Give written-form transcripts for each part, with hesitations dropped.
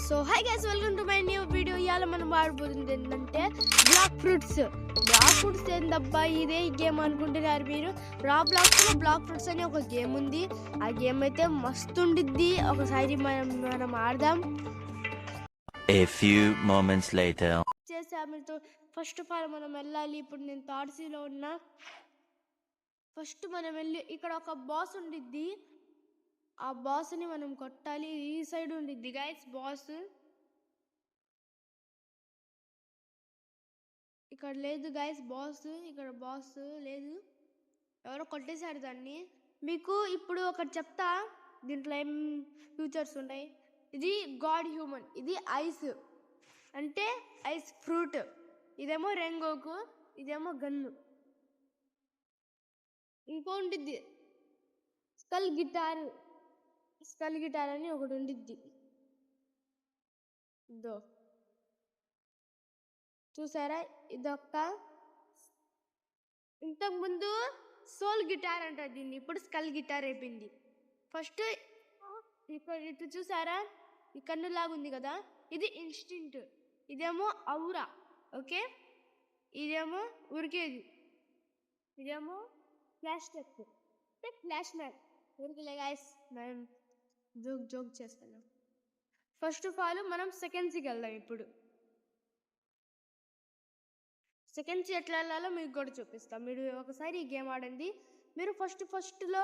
So hi guys, welcome to my new video. ఇవాళ మనం ఆడబోతుంది ఏంటంటే బ్లాక్ ఫ్రూట్స్. ఏందబ్బా ఇదే గేమ్ అనుకుంటున్నారు మీరు. రాబ్లాక్స్లో బ్లాక్ ఫ్రూట్స్ అని ఒక గేమ్ ఉంది. ఆ గేమ్ అయితే మస్తు ఉండిద్ది. ఒకసారి మనం ఆడదాం. A few moments later. మీతో ఫస్ట్ ఆఫ్ ఆల్ మనం వెళ్ళాలి. ఇప్పుడు నేను థర్డ్ సీలో ఉన్నా. ఫస్ట్ మనం వెళ్ళి ఇక్కడ ఒక బాస్ ఉండిద్ది. ఆ బాస్ని మనం కొట్టాలి. ఈ సైడ్ ఉండిద్ది గైస్ బాస్. ఇక్కడ లేదు గైస్ బాస్. ఇక్కడ బాస్ లేదు, ఎవరో కొట్టేశారు దాన్ని. మీకు ఇప్పుడు ఒకటి చెప్తా, దీంట్లో ఏం ఫ్యూచర్స్ ఉన్నాయి. ఇది గాడ్ హ్యూమన్, ఇది ఐస్ అంటే ఐస్ ఫ్రూట్, ఇదేమో రెంగోకు, ఇదేమో గన్ను. ఇంకో ఉండిద్ది స్కల్ గిటార్ అని ఒకటి ఉండిద్ది. ఇదో చూసారా, ఇదొక్క. ఇంతకుముందు సోల్ గిటార్ అంటారు దీన్ని, ఇప్పుడు స్కల్ గిటార్ అయిపోయింది. ఫస్ట్ ఇటు చూసారా, ఈ కన్ను లాగుంది కదా, ఇది ఇన్స్టింక్ట్, ఇదేమో ఔరా. ఓకే, ఇదేమో ఉరికేది, ఇదేమో ఫ్లాష్ టెక్, ఫ్లాష్ మ్యాన్. ఉరికిలే గాయస్, మనం జోక్ చేస్తున్నాం. ఫస్ట్ ఆఫ్ ఆల్ మనం సెకండ్స్కి వెళ్దాం. ఇప్పుడు సెకండ్స్ ఎట్లా వెళ్ళాలో మీకు కూడా చూపిస్తాం. మీరు ఒకసారి ఈ గేమ్ ఆడండి. మీరు ఫస్ట్లో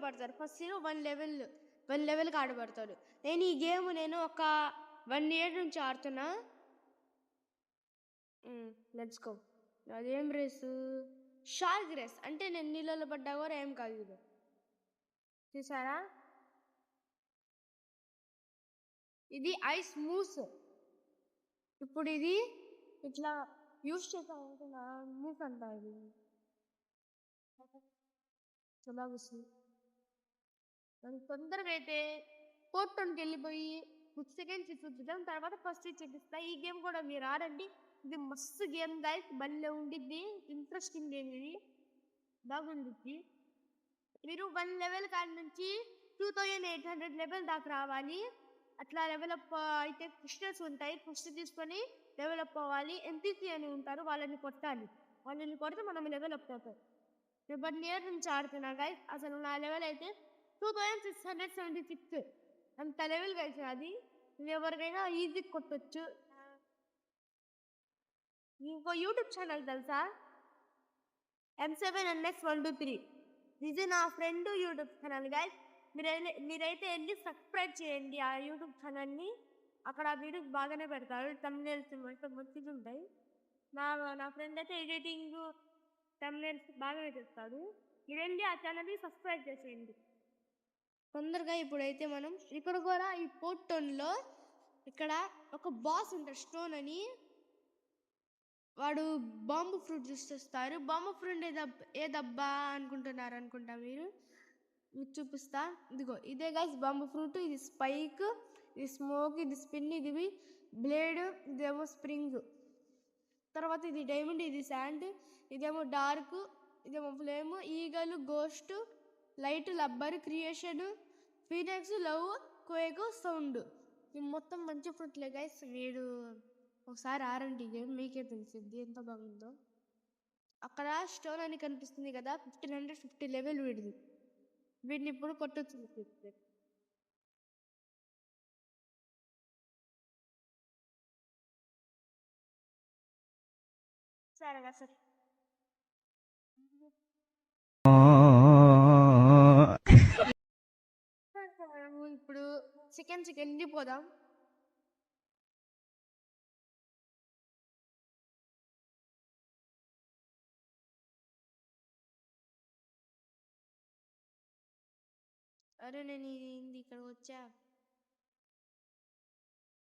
పడతారు. ఫస్ట్లో వన్ లెవెల్కి ఆడబడతాడు. నేను ఈ గేమ్ ఒక 1 year నుంచి ఆడుతున్నా. Let's go. అదేం రేసు, షార్క్ రేస్. అంటే నేను నీళ్ళలో పడ్డా కూడా ఏం కాదు. ఇది చూసారా, ఇది ఐస్ మూస్. ఇప్పుడు ఇది ఇట్లా యూస్ చేస్తా ఉంటున్నా, మూస్ అంట. ఇది చాలా వస్తుంది. మనం తొందరగా అయితే కోర్టుకి వెళ్ళిపోయి 6 seconds చూద్దాం, తర్వాత ఫస్ట్ చూపిస్తా. ఈ గేమ్ కూడా మీరు ఆడండి. ఇది మస్తు గేమ్ గైస్, భలే ఉండిద్ది. ఇంట్రెస్టింగ్ గేమ్ ఇది, బాగుండిద్ది. మీరు 1 level కాడి నుంచి 2800 level దాకా రావాలి. అట్లా డెవలప్ అయితే క్రిస్టల్స్ ఉంటాయి, ఫస్ట్ తీసుకొని డెవలప్ అవ్వాలి. ఎన్టీసీ అని ఉంటారు, వాళ్ళని కొట్టాలి. వాళ్ళని కొడితే మనం డెవలప్ అవుతాం. 1 year నుంచి ఆడుతున్నా గైస్. అసలు నా లెవెల్ అయితే 2676. అంత లెవెల్ గైస్. అది ఎవరికైనా ఈజీ కొట్టచ్చు. ఇంకో యూట్యూబ్ ఛానల్ తెలుసా, M7NX123. ఇది నా ఫ్రెండ్ యూట్యూబ్ ఛానల్ గైస్. మీరైతే వెళ్ళి సబ్స్క్రైబ్ చేయండి ఆ యూట్యూబ్ ఛానల్ని. అక్కడ వీడియోస్ బాగానే పెడతారు, థంబ్నెయిల్స్ మంచిగా ఉంటాయి. నా ఫ్రెండ్ అయితే ఎడిటింగ్ థంబ్నెయిల్స్ బాగానే చేస్తాడు. మీరు వెళ్ళి ఆ ఛానల్ని సబ్స్క్రైబ్ చేసేయండి తొందరగా. ఇప్పుడైతే మనం ఇక్కడ కూడా ఈ పోర్టోన్లో ఇక్కడ ఒక బాస్ ఉంటాడు, స్టోన్ అని. వాడు బాంబు ఫ్రూట్ చూస్తారు. బాంబు ఫ్రూట్ ఏదబ్బా అనుకుంటా మీరు. చూపిస్తా. ఇదిగో ఇదే గైస్ బాంబు ఫ్రూట్. ఇది స్పైక్, ఇది స్మోక్, ఇది స్పిన్, ఇది బ్లేడ్, ఇదేమో స్ప్రింగ్. తర్వాత ఇది డైమండ్, ఇది శాండ్, ఇదేమో డార్క్, ఇదేమో ఫ్లేమ్, ఈగల్, గోస్ట్, లైట్, లబ్బర్, creation, phoenix, love, quake, sound. ఇవి మొత్తం మంచి ఫ్రూట్లే గైస్. మీరు ఒకసారి ఆరండి గేమ్, మీకే తెలిసింది ఎంత బాగుందో. అక్కడ స్టోన్ అని కనిపిస్తుంది కదా, 1550 level వీడిది. వీడిని ఇప్పుడు కొట్టచ్చు. సరేగా సార్, ఇప్పుడు సెకండ్స్కి వెళ్ళిపోదాం. అరే నేను ఇక్కడ వచ్చా,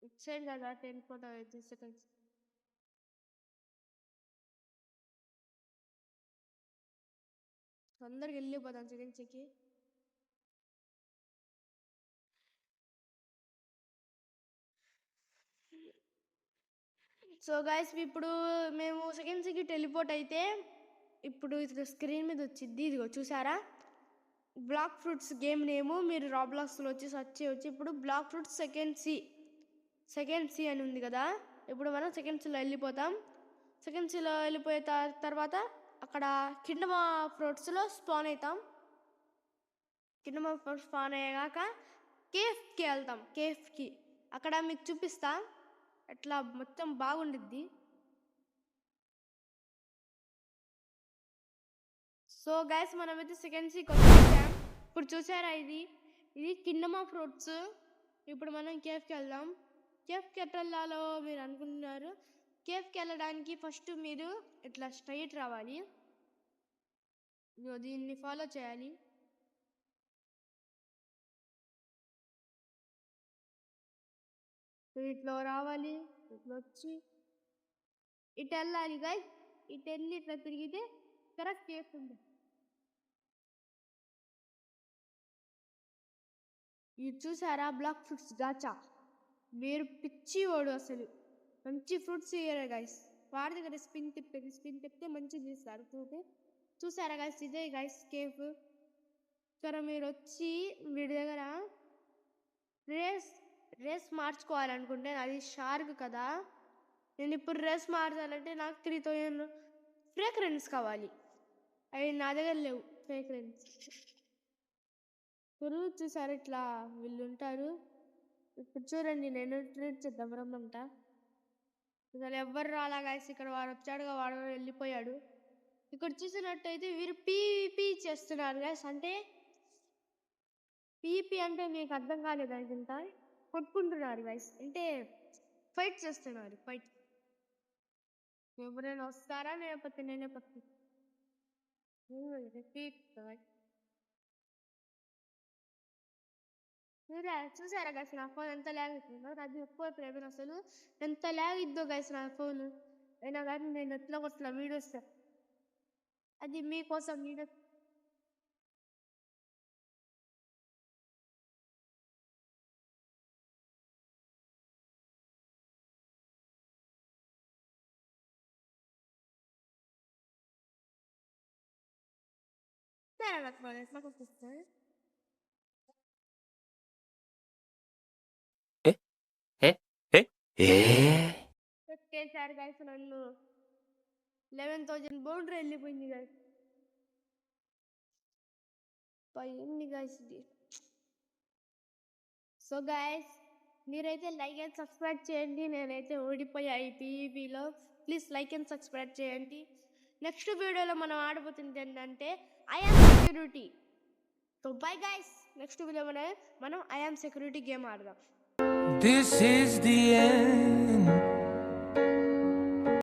ఇటు సైడ్ కదా 10 seconds. తొందరగా వెళ్ళిపోదాం సెకండ్స్కి. సో గైస్, ఇప్పుడు మేము సెకండ్స్కి టెలిపోర్ట్ అయితే ఇప్పుడు ఇది స్క్రీన్ మీద వచ్చింది. ఇదిగో చూసారా, బ్లాక్ ఫ్రూట్స్ గేమ్ నేము. మీరు రాబ్లాక్స్లో వచ్చి సెర్చ్ చేయవచ్చు. ఇప్పుడు black fruits second C second C అని ఉంది కదా, ఇప్పుడు మనం సెకండ్ సిలో వెళ్ళిపోతాం. సెకండ్ సిలో వెళ్ళిపోయే తర్వాత అక్కడ కింగ్డమ్ ఆఫ్ ఫ్రూట్స్లో స్పాన్ అవుతాం. కింగ్డమ్ ఆఫ్ ఫ్రూట్స్ స్పాన్ అయ్యాక కేఫ్కి వెళ్తాం. కేఫ్కి అక్కడ మీకు చూపిస్తా, అట్లా మొత్తం బాగుండిద్ది. సో గైస్ మనమైతే సెకండ్ సీకి వచ్చేసాం. ఇప్పుడు చూసారా, ఇది కింగ్డమ్ ఆఫ్ ఫ్రూట్స్. ఇప్పుడు మనం కేఫ్కి వెళ్దాం. కేఫ్కి ఎట్లా వెళ్ళాలో మీరు అనుకుంటున్నారు. కేఫ్కి వెళ్ళడానికి ఫస్ట్ మీరు ఇట్లా స్ట్రైట్ రావాలి, దీన్ని ఫాలో చేయాలి. ఇట్లా రావాలి, ఇట్లా వచ్చి ఇటు వెళ్ళాలి గైస్. ఇటు వెళ్ళి ఇట్లా తిరిగితే కరెక్ట్ కేఫ్ ఉంది. ఇది చూసారా, బ్లాక్ ఫ్రూట్స్ గాచా. మీరు పిచ్చి వాడు, అసలు మంచి ఫ్రూట్స్ ఇయ్యారు గైస్. వాడి దగ్గర స్పిన్ తిప్పితే మంచిగా తీస్తారు ఫ్రూట్. చూసారా గైస్, ఇదే గైస్ కేఫ్. ఇక్కడ మీరు వచ్చి వీడి దగ్గర రేస్ మార్చుకోవాలనుకుంటే, అది షార్క్ కదా. నేను ఇప్పుడు రేస్ మార్చాలంటే నాకు 3000 ఫ్రేగ్రెన్స్ కావాలి. అవి నా దగ్గర లేవు ఫ్రేగ్రెన్స్. ఇప్పుడు చూసారు, ఇట్లా వీళ్ళు ఉంటారు. ఇప్పుడు చూడండి, నేను ట్రీట్ చేద్దాం రమ్మంట. అసలు ఎవ్వరు రాలా గైస్. ఇక్కడ వాడు వచ్చాడుగా, వాడు వెళ్ళిపోయాడు. ఇక్కడ చూసినట్టయితే వీరు పీపీ చేస్తున్నారు గైస్. అంటే పీపీ అంటే మీకు అర్థం కాలేదు అనుకుంటా. కొట్టుకుంటున్నారు గైస్, అంటే ఫైట్ చేస్తున్నారు. ఫైట్ ఎవరైనా వస్తారా, లేకపోతే నేనే పక్క చూసారా గైస్, నా ఫోన్ ఎంత ల్యాగ్ అవుతుందో. అది ఎక్కువ ప్రేమ, అసలు ఎంత ల్యాగ్ ఇద్దో గైస్ నా ఫోన్. అయినా కానీ నేను ఎట్లా వస్తున్నా వీడియోస్, అది మీకోసం వీడియో. నాకు వస్తుంది. పెట్టేశారు గైస్ నన్ను. 11,000 బౌండరీ వెళ్ళిపోయింది గైస్. ఏంది గైస్ ఇది. సో గైస్, మీరైతే లైక్ అండ్ సబ్స్క్రైబ్ చేయండి. నేనైతే ఓడిపోయా ఈ పీవీలో. ప్లీజ్ లైక్ అండ్ సబ్స్క్రైబ్ చేయండి. నెక్స్ట్ వీడియోలో మనం ఆడబోతుంది ఏంటంటే I am security. So bye guys, next video మనం ఐఆమ్ సెక్యూరిటీ గేమ్ ఆడదాం. This is the end.